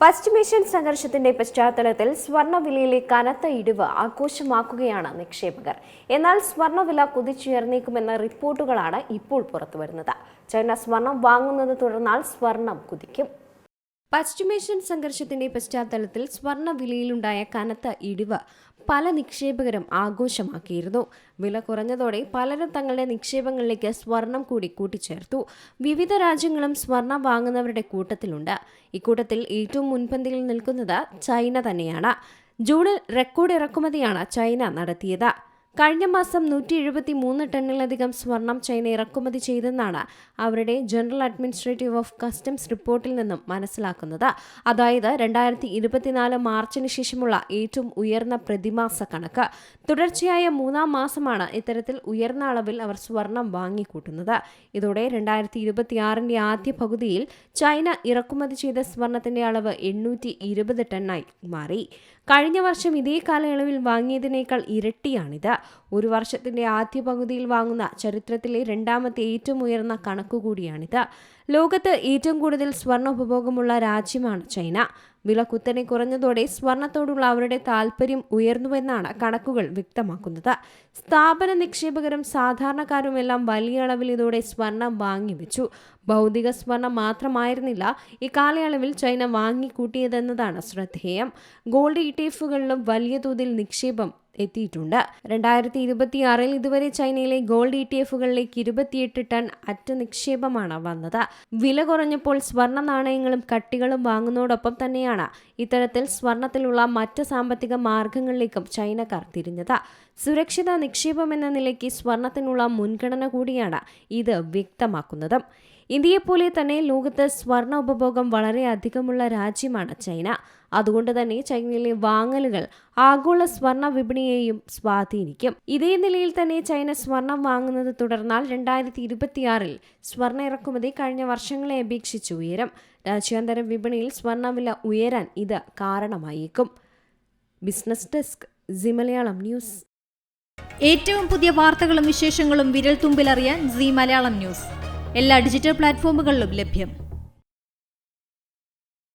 പശ്ചിമേഷ്യൻ സംഘർഷത്തിന്റെ പശ്ചാത്തലത്തിൽ സ്വർണ്ണവിലയിലെ കനത്ത ഇടിവ് ആഘോഷമാക്കുകയാണ് നിക്ഷേപകർ. എന്നാൽ സ്വർണ്ണവില കുതിച്ചുയർന്നേക്കുമെന്ന റിപ്പോർട്ടുകളാണ് ഇപ്പോൾ പുറത്തുവരുന്നത്. ചൈന സ്വർണം വാങ്ങുന്നത് തുടർന്നാൽ സ്വർണം കുതിക്കും. പശ്ചിമേഷ്യൻ സംഘർഷത്തിന്റെ പശ്ചാത്തലത്തിൽ സ്വർണ്ണവിലയിലുണ്ടായ കനത്ത ഇടിവ് പല നിക്ഷേപകരും ആഘോഷമാക്കിയിരുന്നു. വില കുറഞ്ഞതോടെ പലരും തങ്ങളുടെ നിക്ഷേപങ്ങളിലേക്ക് സ്വർണം കൂടി കൂട്ടിച്ചേർത്തു. വിവിധ രാജ്യങ്ങളും സ്വർണം വാങ്ങുന്നവരുടെ കൂട്ടത്തിലുണ്ട്. ഇക്കൂട്ടത്തിൽ ഏറ്റവും മുൻപന്തിയിൽ നിൽക്കുന്നത് ചൈന തന്നെയാണ്. ജൂണിൽ റെക്കോർഡ് ഇറക്കുമതിയാണ് ചൈന നടത്തിയത്. കഴിഞ്ഞ മാസം 173 ടണ്ണിലധികം സ്വർണം ചൈന ഇറക്കുമതി ചെയ്തെന്നാണ് അവരുടെ ജനറൽ അഡ്മിനിസ്ട്രേറ്റീവ് ഓഫ് കസ്റ്റംസ് റിപ്പോർട്ടിൽ നിന്നും മനസ്സിലാക്കുന്നത്. അതായത് 2024 മാർച്ചിന് ശേഷമുള്ള ഏറ്റവും ഉയർന്ന പ്രതിമാസ കണക്ക്. തുടർച്ചയായ 3-ാം മാസമാണ് ഇത്തരത്തിൽ ഉയർന്ന അളവിൽ അവർ സ്വർണം വാങ്ങിക്കൂട്ടുന്നത്. ഇതോടെ 2026 ആദ്യ പകുതിയിൽ ചൈന ഇറക്കുമതി ചെയ്ത സ്വർണത്തിന്റെ അളവ് 820 ടണ്ണായി മാറി. കഴിഞ്ഞ വർഷം ഇതേ കാലയളവിൽ വാങ്ങിയതിനേക്കാൾ ഇരട്ടിയാണിത്. ഒരു വർഷത്തിന്റെ ആദ്യ പകുതിയിൽ വാങ്ങുന്ന ചരിത്രത്തിലെ രണ്ടാമത്തെ ഏറ്റവും ഉയർന്ന കണക്കുകൂടിയാണിത്. ലോകത്ത് ഏറ്റവും കൂടുതൽ സ്വർണ്ണ ഉപഭോഗമുള്ള രാജ്യമാണ് ചൈന. വില കുത്തനെ കുറഞ്ഞതോടെ സ്വർണത്തോടുള്ള അവരുടെ താൽപര്യം ഉയർന്നുവെന്നാണ് കണക്കുകൾ വ്യക്തമാക്കുന്നത്. സ്ഥാപന നിക്ഷേപകരും സാധാരണക്കാരുമെല്ലാം വലിയ അളവിൽ ഇതോടെ സ്വർണം വാങ്ങിവെച്ചു. ഭൗതിക സ്വർണം മാത്രമായിരുന്നില്ല ഇക്കാലയളവിൽ ചൈന വാങ്ങിക്കൂട്ടിയതെന്നതാണ് ശ്രദ്ധേയം. ഗോൾഡ് ETF-കളിലും വലിയ തോതിൽ നിക്ഷേപം എത്തിയിട്ടുണ്ട്. 2026 ഇതുവരെ ചൈനയിലെ ഗോൾഡ് ETF-കളിലേക്ക് 28 ടൺ അറ്റ നിക്ഷേപമാണ് വന്നത്. വില കുറഞ്ഞപ്പോൾ സ്വർണ്ണ നാണയങ്ങളും കട്ടികളും വാങ്ങുന്നതോടൊപ്പം തന്നെയാണ് ഇത്തരത്തിൽ സ്വർണത്തിലുള്ള മറ്റ് സാമ്പത്തിക മാർഗങ്ങളിലേക്കും ചൈനക്കാർ തിരിഞ്ഞത്. സുരക്ഷിത നിക്ഷേപം എന്ന നിലയ്ക്ക് സ്വർണത്തിനുള്ള മുൻഗണന കൂടിയാണ് ഇത് വ്യക്തമാക്കുന്നത്. ഇന്ത്യയെപ്പോലെ തന്നെ ലോകത്ത് സ്വർണ്ണ ഉപഭോഗം വളരെ അധികമുള്ള രാജ്യമാണ് ചൈന. അതുകൊണ്ട് തന്നെ ചൈനയിലെ വാങ്ങലുകൾ ആഗോള സ്വർണ്ണ വിപണിയെയും സ്വാധീനിക്കും. ഇതേ നിലയിൽ തന്നെ ചൈന സ്വർണം വാങ്ങുന്നത് തുടർന്നാൽ 2026 സ്വർണ്ണ ഇറക്കുമതി കഴിഞ്ഞ വർഷങ്ങളെ അപേക്ഷിച്ച് ഉയരും. രാജ്യാന്തര വിപണിയിൽ സ്വർണ്ണവില ഉയരാൻ ഇത് കാരണമായേക്കും. Business desk, Zee Malayalam news. ഏറ്റവും പുതിയ വാർത്തകളും വിശേഷങ്ങളും വിരൽ തുമ്പിലറിയാൻ സീ മലയാളം ന്യൂസ് എല്ലാ ഡിജിറ്റൽ പ്ലാറ്റ്ഫോമുകളിലും ലഭ്യം.